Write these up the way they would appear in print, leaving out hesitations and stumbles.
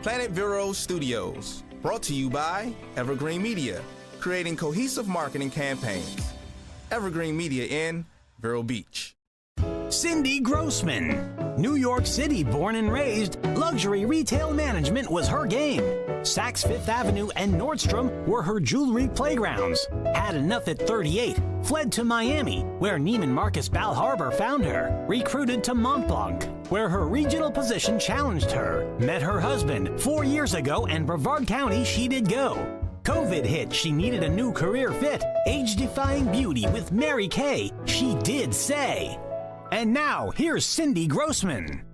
Planet Vero Studios, brought to you by Evergreen Media, creating cohesive marketing campaigns. Evergreen Media in Vero Beach. Cindy Grossman. New York City born and raised, luxury retail management was her game. Saks Fifth Avenue and Nordstrom were her jewelry playgrounds. Had enough at 38, fled to Miami, where Neiman Marcus Bal Harbour found her. Recruited to Mont Blanc, where her regional position challenged her. Met her husband 4 years ago, and Brevard County she did go. COVID hit, she needed a new career fit. Age-defying beauty with Mary Kay, she did say. And now, here's Cindy Grossman.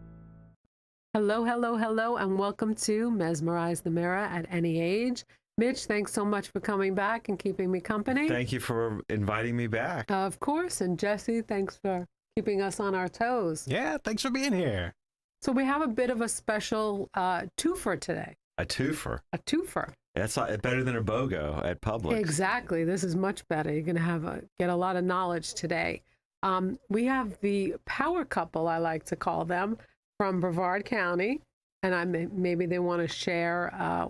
Hello, hello, hello, and welcome to Mesmerize the Mirror at Any Age. Mitch, thanks so much for coming back and keeping me company. Thank you for inviting me back. Of course. And Jesse, thanks for keeping us on our toes. Yeah, thanks for being here. So we have a bit of a special twofer today. A twofer. A twofer. That's better than a BOGO at Publix. Exactly. This is much better. You're going to get a lot of knowledge today. We have the power couple, I like to call them, from Brevard County, and maybe they want to share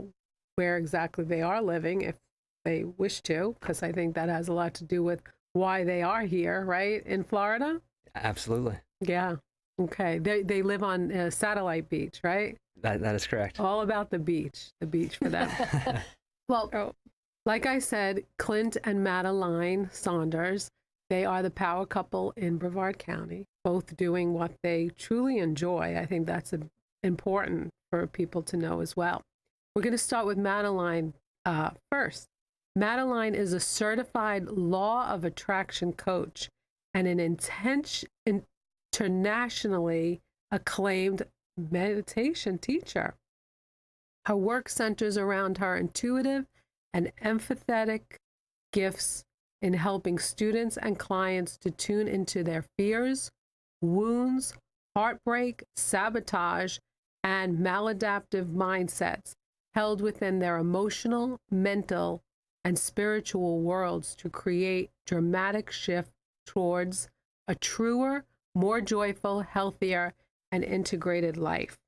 where exactly they are living if they wish to, because I think that has a lot to do with why they are here, right, in Florida? Absolutely. Yeah. Okay. They live on Satellite Beach, right? That is correct. All about the beach for them. Well, like I said, Clint and Madeline Saunders, they are the power couple in Brevard County, both doing what they truly enjoy. I think that's important for people to know as well. We're going to start with Madeline first. Madeline is a certified law of attraction coach and an internationally acclaimed meditation teacher. Her work centers around her intuitive and empathetic gifts in helping students and clients to tune into their fears, wounds, heartbreak, sabotage, and maladaptive mindsets held within their emotional, mental, and spiritual worlds to create dramatic shift towards a truer, more joyful, healthier, and integrated life.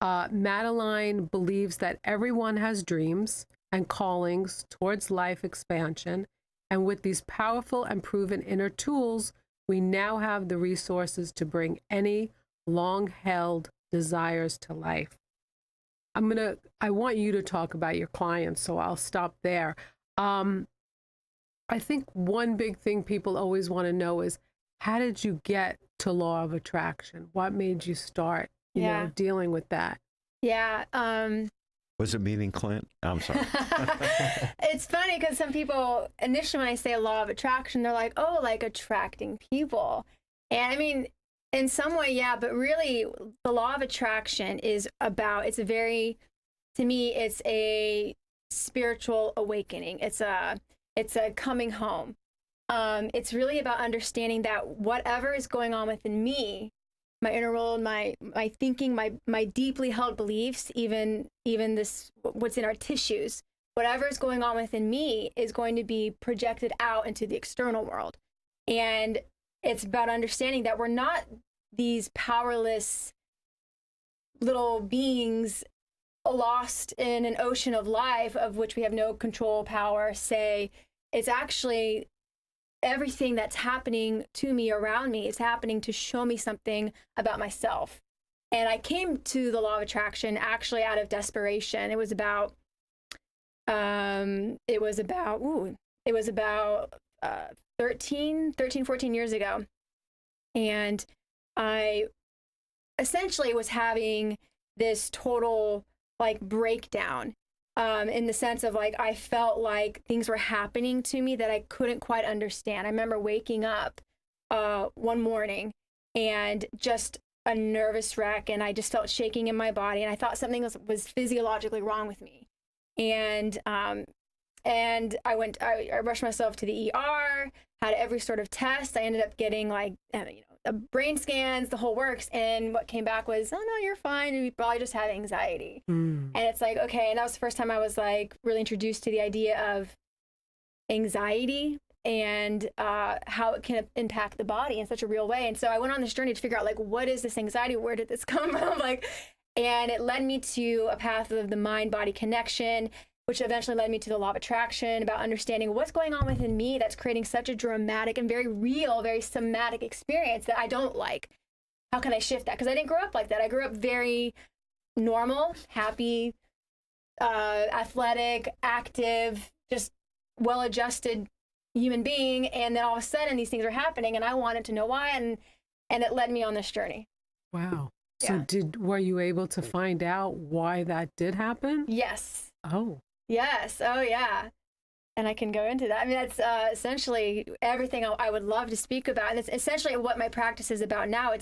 Madeline believes that everyone has dreams and callings towards life expansion, and with these powerful and proven inner tools, we now have the resources to bring any long-held desires to life. I want you to talk about your clients, so I'll stop there. I think one big thing people always want to know is, how did you get to law of attraction? What made you start, you know, dealing with that? Yeah. Was it meeting Clint? I'm sorry. It's funny because some people, initially when I say law of attraction, they're like, oh, like attracting people. And I mean, in some way, yeah, but really the law of attraction is about, to me, it's a spiritual awakening. It's a coming home. It's really about understanding that whatever is going on within me, my inner world, my thinking, my deeply held beliefs, even this, what's in our tissues, whatever is going on within me is going to be projected out into the external world. And it's about understanding that we're not these powerless little beings lost in an ocean of life of which we have no control, power, say. It's actually everything that's happening to me, around me, is happening to show me something about myself. And I came to the law of attraction actually out of desperation. It was about 13, 14 years ago. And I essentially was having this total like breakdown. In the sense of like, I felt like things were happening to me that I couldn't quite understand. I remember waking up one morning and just a nervous wreck, and I just felt shaking in my body, and I thought something was physiologically wrong with me. And I rushed myself to the ER, had every sort of test. I ended up getting like, brain scans, the whole works. And what came back was, oh no, you're fine. You probably just have anxiety. And it's like, okay. And that was the first time I was like really introduced to the idea of anxiety and how it can impact the body in such a real way. And so I went on this journey to figure out like, what is this anxiety? Where did this come from? And it led me to a path of the mind-body connection, which eventually led me to the law of attraction, about understanding what's going on within me that's creating such a dramatic and very real, very somatic experience that I don't like. How can I shift that? Because I didn't grow up like that. I grew up very normal, happy, athletic, active, just well-adjusted human being. And then all of a sudden these things are happening and I wanted to know why. And it led me on this journey. Wow. So Yeah. were you able to find out why that did happen? Yes. Oh. Yes. Oh, yeah. And I can go into that. I mean, that's essentially everything I would love to speak about. And it's essentially what my practice is about now.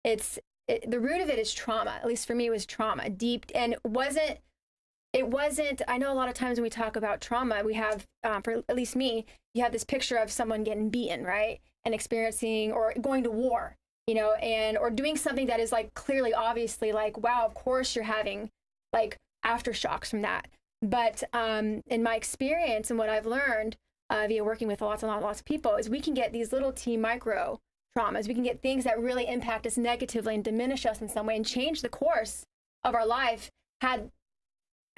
The root of it is trauma. At least for me, it was trauma, deep. And it wasn't, I know a lot of times when we talk about trauma, we have, for at least me, you have this picture of someone getting beaten, right? And experiencing or going to war, or doing something that is like clearly, obviously like, wow, of course you're having like aftershocks from that. But in my experience and what I've learned via working with lots and lots of people is we can get these little micro traumas. We can get things that really impact us negatively and diminish us in some way and change the course of our life had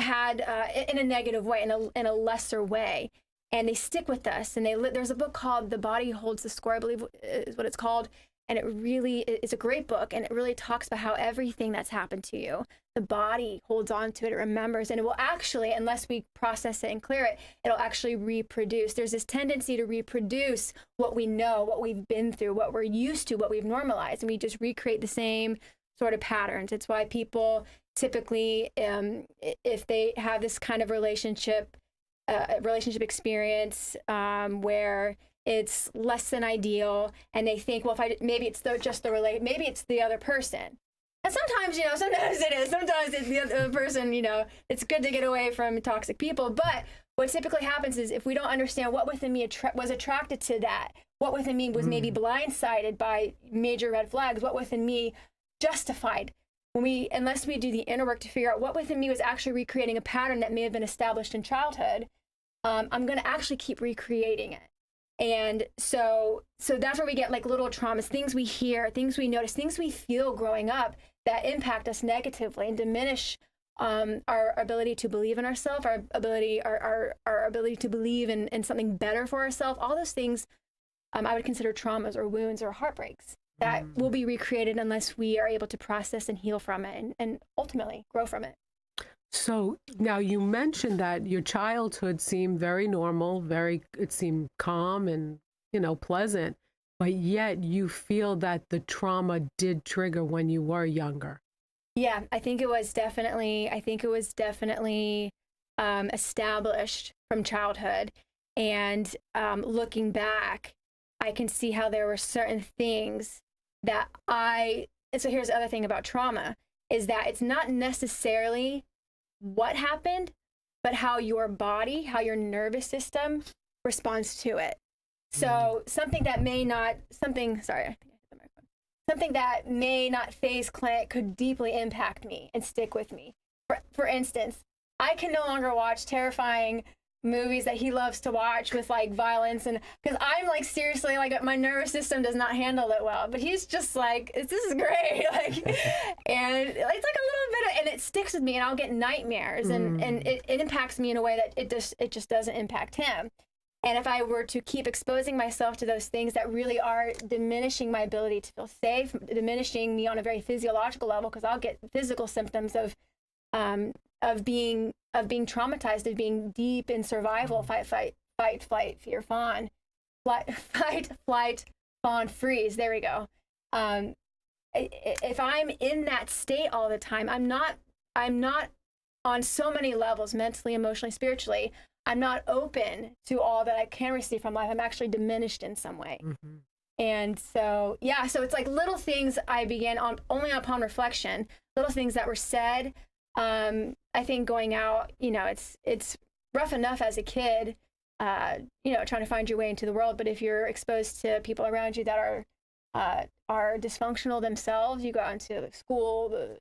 in a negative way, in a lesser way. And they stick with us. And there's a book called The Body Holds the Score, I believe is what it's called. And it really is a great book. And it really talks about how everything that's happened to you, the body holds on to it, it remembers, and it will actually, unless we process it and clear it, it'll actually reproduce. There's this tendency to reproduce what we know, what we've been through, what we're used to, what we've normalized, and we just recreate the same sort of patterns. It's why people typically, if they have this kind of relationship experience where it's less than ideal, and they think, well, maybe it's maybe it's the other person. And sometimes, sometimes it is. Sometimes it's the other person, it's good to get away from toxic people. But what typically happens is if we don't understand what within me was attracted to that, what within me was maybe blindsided by major red flags, what within me justified, unless we do the inner work to figure out what within me was actually recreating a pattern that may have been established in childhood, I'm going to actually keep recreating it. And so that's where we get like little traumas, things we hear, things we notice, things we feel growing up that impact us negatively and diminish our ability to believe in ourselves, our ability to believe in something better for ourselves. All those things I would consider traumas or wounds or heartbreaks that will be recreated unless we are able to process and heal from it and ultimately grow from it. So now you mentioned that your childhood seemed very normal, it seemed calm and, pleasant, but yet you feel that the trauma did trigger when you were younger. Yeah, I think it was definitely established from childhood. And looking back, I can see how there were certain things that so here's the other thing about trauma, is that it's not necessarily what happened, but how your body, how your nervous system responds to it. So something that may not phase Clint could deeply impact me and stick with me. For instance, I can no longer watch terrifying movies that he loves to watch with like violence, and because I'm like seriously like my nervous system does not handle it well, but he's just like, this is great, like, and it's like a little bit and it sticks with me, and I'll get nightmares, and it impacts me in a way that it just doesn't impact him. And if I were to keep exposing myself to those things that really are diminishing my ability to feel safe, diminishing me on a very physiological level, because I'll get physical symptoms of being traumatized, of being deep in survival, fight, flight, fear, fawn, fight, flight, fawn, freeze. There we go. If I'm in that state all the time, I'm not on so many levels, mentally, emotionally, spiritually, I'm not open to all that I can receive from life. I'm actually diminished in some way. Mm-hmm. And so, so it's like little things I began on only upon reflection, little things that were said. I think going out, it's rough enough as a kid, trying to find your way into the world. But if you're exposed to people around you that are dysfunctional themselves, you go out into the school, the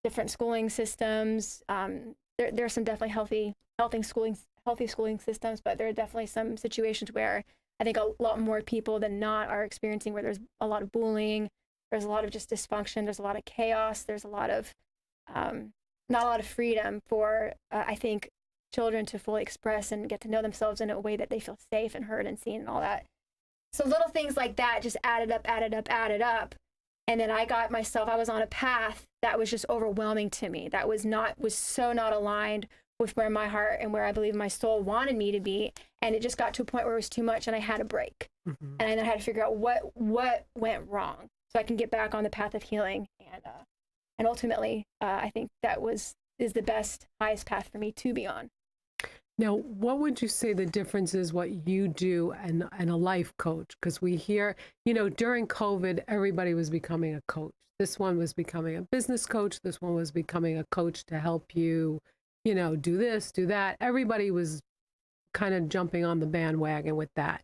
different schooling systems. There are some definitely healthy schooling systems, but there are definitely some situations where I think a lot more people than not are experiencing where there's a lot of bullying, there's a lot of just dysfunction, there's a lot of chaos, there's a lot of not a lot of freedom for, I think, children to fully express and get to know themselves in a way that they feel safe and heard and seen and all that. So little things like that just added up. And then I was on a path that was just overwhelming to me. That was so not aligned with where my heart and where I believe my soul wanted me to be. And it just got to a point where it was too much and I had a break. Mm-hmm. And then I had to figure out what went wrong so I can get back on the path of healing. And ultimately, I think that is the best, highest path for me to be on. Now, what would you say the difference is what you do and a life coach? Because we hear, during COVID, everybody was becoming a coach. This one was becoming a business coach. This one was becoming a coach to help you, do this, do that. Everybody was kind of jumping on the bandwagon with that.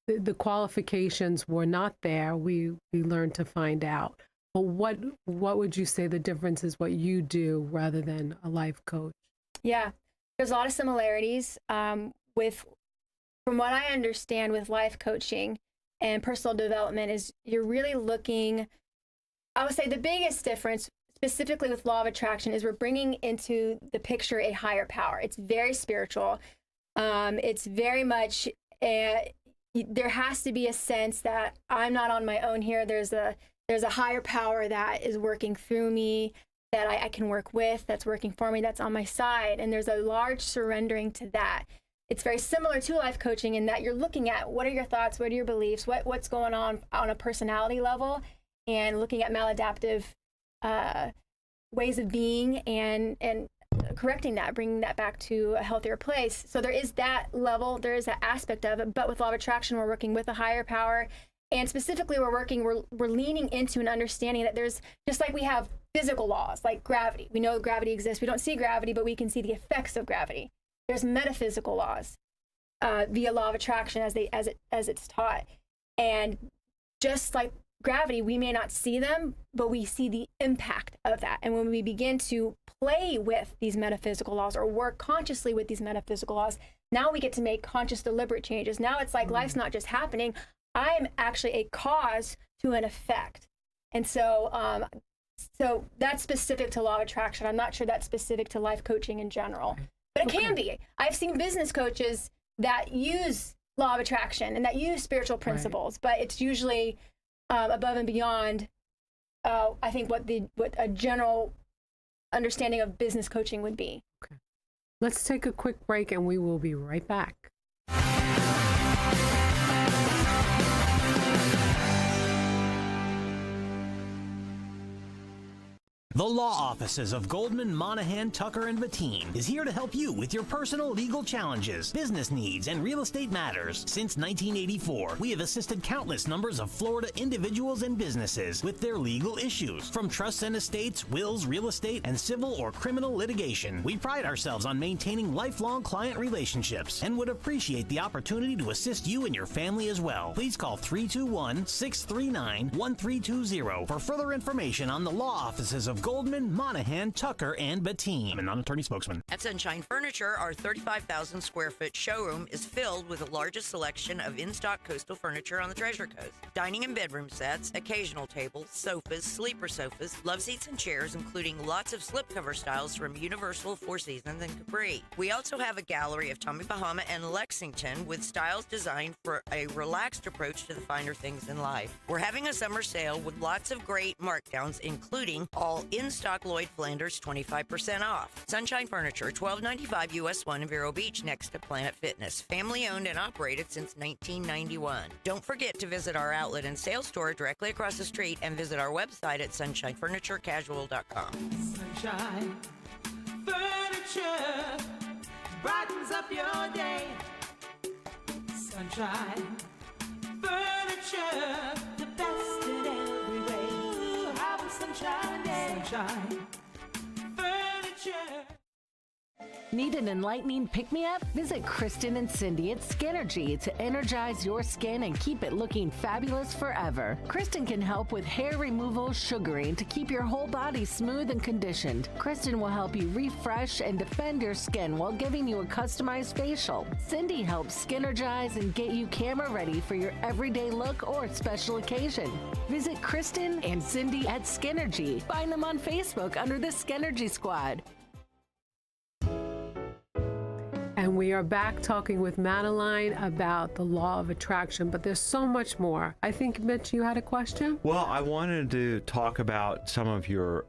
The qualifications were not there. We learned to find out. But what would you say the difference is what you do rather than a life coach? Yeah. There's a lot of similarities from what I understand with life coaching and personal development is you're really looking, I would say the biggest difference specifically with law of attraction is we're bringing into the picture a higher power. It's very spiritual. It's very much, there has to be a sense that I'm not on my own here. There's a higher power that is working through me, that I can work with, that's working for me, that's on my side. And there's a large surrendering to that. It's very similar to life coaching in that you're looking at what are your thoughts, what are your beliefs, what's going on a personality level, and looking at maladaptive ways of being and correcting that, bringing that back to a healthier place. So there is that level, there is that aspect of it. But with law of attraction, we're working with a higher power. And specifically, we're leaning into an understanding that there's, just like we have physical laws, like gravity. We know gravity exists. We don't see gravity, but we can see the effects of gravity. There's metaphysical laws via law of attraction as it's taught. And just like gravity, we may not see them, but we see the impact of that. And when we begin to play with these metaphysical laws or work consciously with these metaphysical laws, now we get to make conscious, deliberate changes. Now it's like life's not just happening. I am actually a cause to an effect. And so so that's specific to law of attraction. I'm not sure that's specific to life coaching in general, but it can be. I've seen business coaches that use law of attraction and that use spiritual principles, but it's usually above and beyond, I think, what a general understanding of business coaching would be. Okay. Let's take a quick break and we will be right back. The law offices of Goldman, Monahan, Tucker, and Bettine is here to help you with your personal legal challenges, business needs, and real estate matters. Since 1984, we have assisted countless numbers of Florida individuals and businesses with their legal issues. From trusts and estates, wills, real estate, and civil or criminal litigation, we pride ourselves on maintaining lifelong client relationships and would appreciate the opportunity to assist you and your family as well. Please call 321-639-1320 for further information on the law offices of Goldman, Monahan, Tucker, and Bettine. I'm a non-attorney spokesman. At Sunshine Furniture, our 35,000 square foot showroom is filled with the largest selection of in-stock coastal furniture on the Treasure Coast. Dining and bedroom sets, occasional tables, sofas, sleeper sofas, love seats and chairs, including lots of slipcover styles from Universal, Four Seasons, and Capri. We also have a gallery of Tommy Bahama and Lexington with styles designed for a relaxed approach to the finer things in life. We're having a summer sale with lots of great markdowns, including all in-stock Lloyd Flanders 25% off. Sunshine Furniture, 1295 US 1 in Vero Beach, next to Planet Fitness. Family owned and operated since 1991. Don't forget to visit our outlet and sales store directly across the street and visit our website at sunshinefurniturecasual.com. Sunshine Furniture brightens up your day. Sunshine Furniture, the best in every way. Have a sunshine day. Sunshine Furniture. Need an enlightening pick-me-up? Visit Kristen and Cindy at Skinergy to energize your skin and keep it looking fabulous forever. Kristen can help with hair removal, sugaring to keep your whole body smooth and conditioned. Kristen will help you refresh and defend your skin while giving you a customized facial. Cindy helps skinergize and get you camera ready for your everyday look or special occasion. Visit Kristen and Cindy at Skinergy. Find them on Facebook under the Skinergy Squad. And we are back talking with Madeline about the law of attraction, but there's so much more. I think, Mitch, you had a question? Well, I wanted to talk about some of your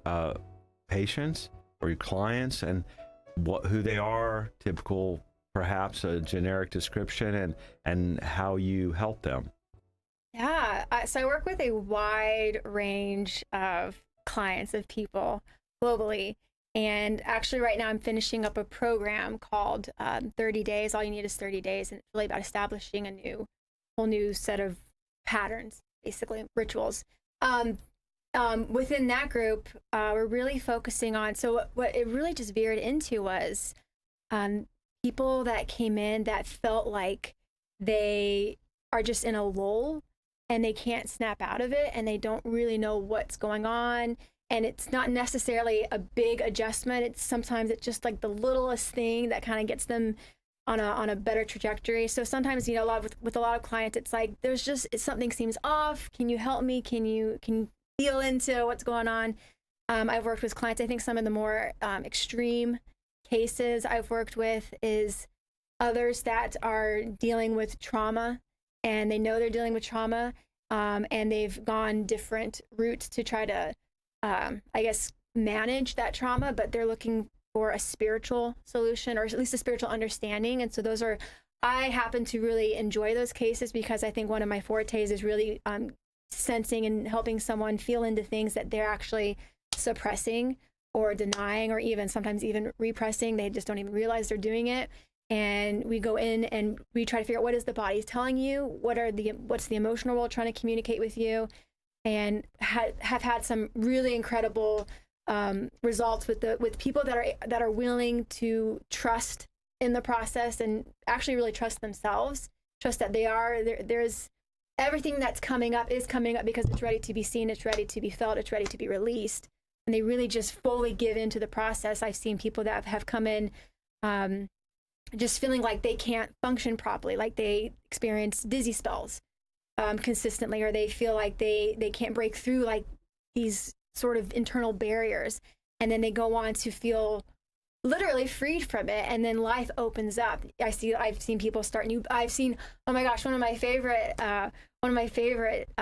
patients or your clients and who they are, typical, perhaps a generic description, and how you help them. Yeah, so I work with a wide range of clients, of people globally. And actually right now I'm finishing up a program called 30 Days. All you need is 30 days. And it's really about establishing a whole new set of patterns, basically rituals. Within that group, we're really focusing on, so what it really just veered into was people that came in that felt like they are just in a lull and they can't snap out of it and they don't really know what's going on. And it's not necessarily a big adjustment. Sometimes it's just like the littlest thing that kind of gets them on a better trajectory. So sometimes, you know, with a lot of clients, it's like something seems off. Can you help me? Can you feel into what's going on? I've worked with clients. I think some of the more extreme cases I've worked with is others that are dealing with trauma, and they know they're dealing with trauma, and they've gone different routes to try to manage that trauma, but they're looking for a spiritual solution, or at least a spiritual understanding. And so I happen to really enjoy those cases because I think one of my fortes is really sensing and helping someone feel into things that they're actually suppressing or denying, or sometimes even repressing. They just don't even realize they're doing it. And we go in and we try to figure out, what is the body telling you? What's the emotional world trying to communicate with you? And have had some really incredible results with people that are willing to trust in the process and actually really trust themselves, trust that there's everything that's coming up is coming up because it's ready to be seen, it's ready to be felt, it's ready to be released. And they really just fully give into the process. I've seen people that have come in just feeling like they can't function properly, like they experience dizzy spells consistently, or they feel like they can't break through like these sort of internal barriers, and then they go on to feel literally freed from it, and then life opens up. I've seen people start new. I've seen, oh my gosh, one of my favorite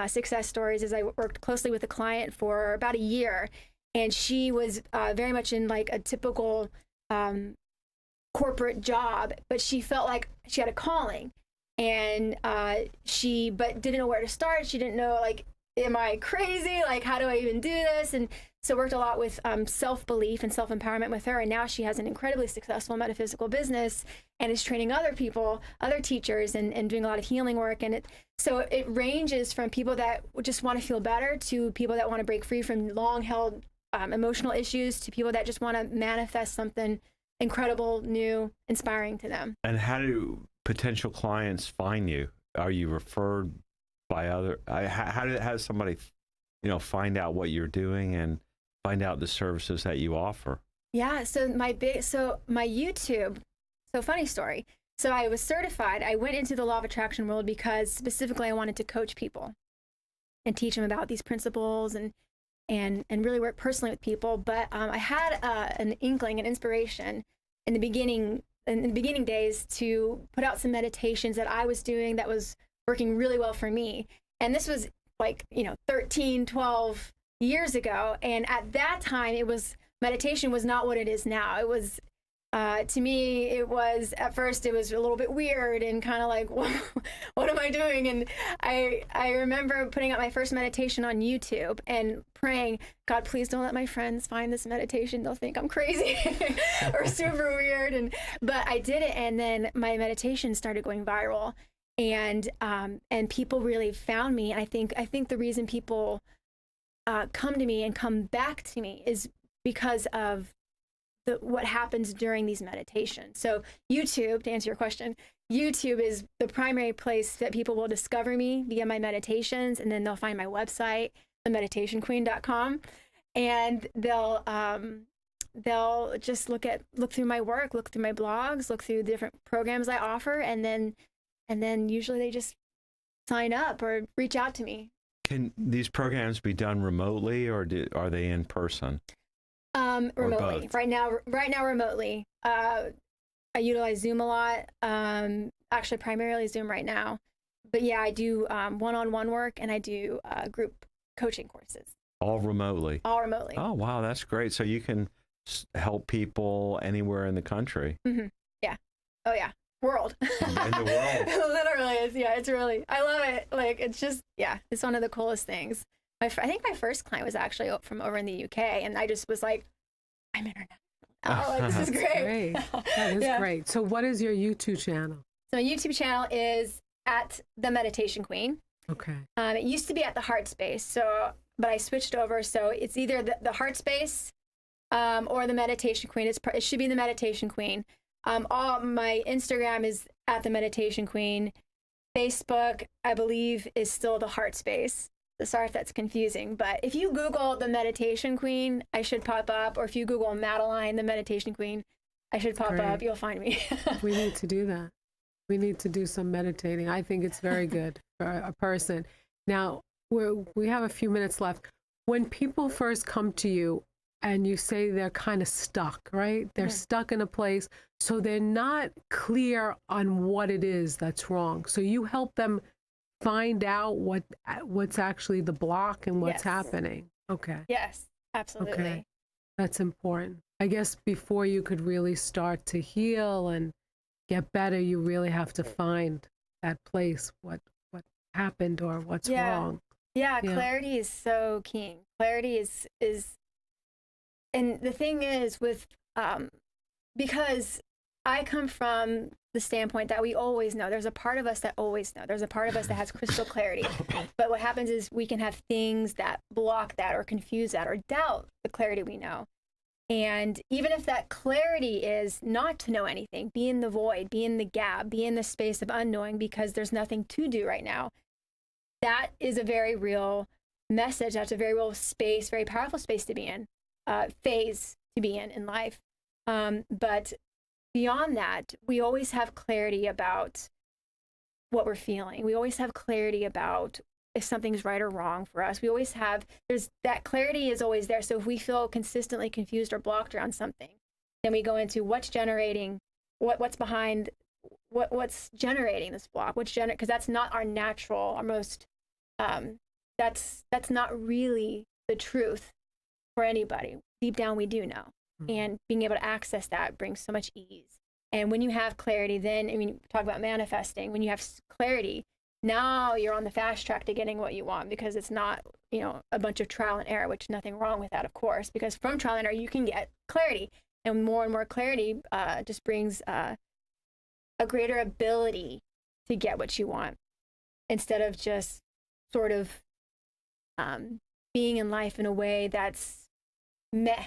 success stories is I worked closely with a client for about a year, and she was very much in like a typical corporate job, but she felt like she had a calling. And but didn't know where to start. She didn't know, like, am I crazy? Like, how do I even do this? And so worked a lot with self-belief and self-empowerment with her. And now she has an incredibly successful metaphysical business and is training other people, other teachers, and doing a lot of healing work. And so it ranges from people that just want to feel better to people that want to break free from long-held emotional issues to people that just want to manifest something incredible, new, inspiring to them. And how do potential clients find you? Are you referred by other? How does somebody, find out what you're doing and find out the services that you offer? Yeah. So my YouTube. So funny story. So I was certified. I went into the law of attraction world because specifically I wanted to coach people and teach them about these principles and really work personally with people. But I had an inkling, an inspiration in the beginning days to put out some meditations that I was doing that was working really well for me. And this was like, 13, 12 years ago. And at that time, meditation was not what it is now. It was, to me, at first it was a little bit weird and kind of like, what am I doing? And I remember putting out my first meditation on YouTube and praying, God, please don't let my friends find this meditation. They'll think I'm crazy or super weird. But I did it, and then my meditation started going viral, and people really found me. And I think the reason people come to me and come back to me is because of what happens during these meditations. So YouTube, to answer your question, YouTube is the primary place that people will discover me via my meditations, and then they'll find my website, themeditationqueen.com, and they'll just look through my work, look through my blogs, look through the different programs I offer, and then usually they just sign up or reach out to me. Can these programs be done remotely, or are they in person? Remotely. Right now remotely. I utilize Zoom a lot. Actually, primarily Zoom right now. But yeah, I do one-on-one work, and I do group coaching courses. All remotely? All remotely. Oh, wow, that's great. So you can help people anywhere in the country. Mm-hmm. Yeah. Oh, yeah. World. In the world. It literally is. Yeah, it's really, I love it. Like, it's just, yeah, it's one of the coolest things. I think my first client was actually from over in the UK, and I just was like, I'm international. Oh, like, this is great. That is great. So what is your YouTube channel? So my YouTube channel is at The Meditation Queen. Okay. It used to be at The Heart Space, but I switched over. So it's either the Heart Space or The Meditation Queen. It should be The Meditation Queen. All my Instagram is at The Meditation Queen. Facebook, I believe, is still The Heart Space. Sorry if that's confusing, but if you Google The Meditation Queen, I should pop up. Or if you Google Madeline, The Meditation Queen, I should pop up. You'll find me. We need to do that. We need to do some meditating. I think it's very good for a person. Now, we have a few minutes left. When people first come to you and you say they're kind of stuck, right? They're stuck in a place, so they're not clear on what it is that's wrong. So you help them find out what's actually the block and what's happening. Okay. Yes, absolutely. Okay. That's important. I guess before you could really start to heal and get better, you really have to find that place, what happened or what's wrong. Yeah, clarity is so key. Clarity is, and the thing is with, because I come from the standpoint that we always know. There's a part of us that always know. There's a part of us that has crystal clarity. But what happens is we can have things that block that or confuse that or doubt the clarity we know. And even if that clarity is not to know anything, be in the void, be in the gap, be in the space of unknowing because there's nothing to do right now, that is a very real message. That's a very real space, very powerful space to be in, phase to be in life. But beyond that, we always have clarity about what we're feeling. We always have clarity about if something's right or wrong for us. We always have, that clarity is always there. So if we feel consistently confused or blocked around something, then we go into what's generating, what's behind, what's generating this block, because that's not our natural, our most, that's not really the truth for anybody. Deep down, we do know. And being able to access that brings so much ease. And when you have clarity, then, I mean, talk about manifesting. When you have clarity, now you're on the fast track to getting what you want, because it's not, a bunch of trial and error, which nothing wrong with that, of course, because from trial and error, you can get clarity. And more clarity just brings a greater ability to get what you want, instead of just sort of being in life in a way that's meh.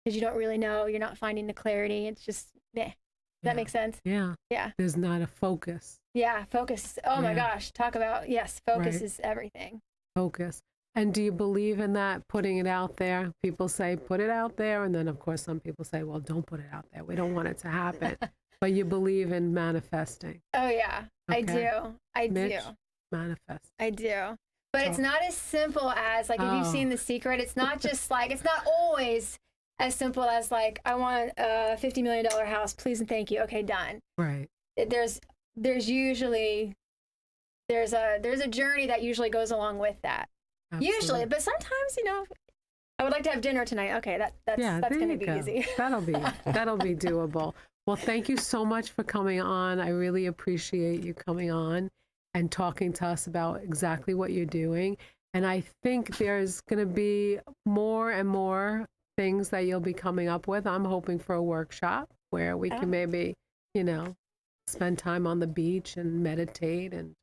Because you don't really know, you're not finding the clarity. It's just meh. Does that make sense? Yeah. Yeah. There's not a focus. Yeah, focus. Oh my gosh, talk about, yes, focus is everything. Focus. And do you believe in that, putting it out there? People say, put it out there. And then, of course, some people say, well, don't put it out there. We don't want it to happen. But you believe in manifesting. Oh, yeah. Okay. I Mitch, do. Manifest. I do. But it's not as simple as, like, if you've seen The Secret, it's not just like, it's not always as simple as like, I want a $50 million house, please and thank you. Okay, done. Right. There's usually, there's a journey that usually goes along with that. Absolutely. Usually, but sometimes, I would like to have dinner tonight. Okay, that's going to be easy. That'll be doable. Well, thank you so much for coming on. I really appreciate you coming on and talking to us about exactly what you're doing. And I think there's going to be more and more things that you'll be coming up with. I'm hoping for a workshop where we can maybe, spend time on the beach and meditate and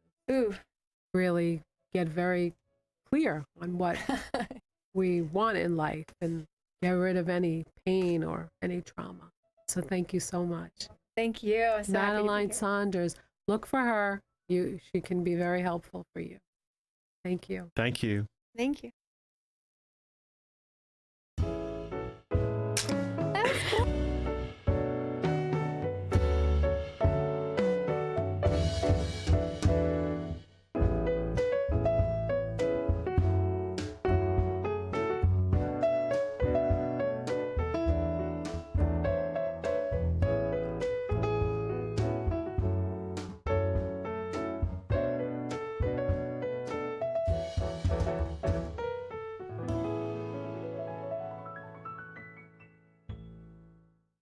really get very clear on what we want in life and get rid of any pain or any trauma. So thank you so much. Thank you. I'm so happy to be Madeline here. Saunders, look for her. She can be very helpful for you. Thank you. Thank you. Thank you.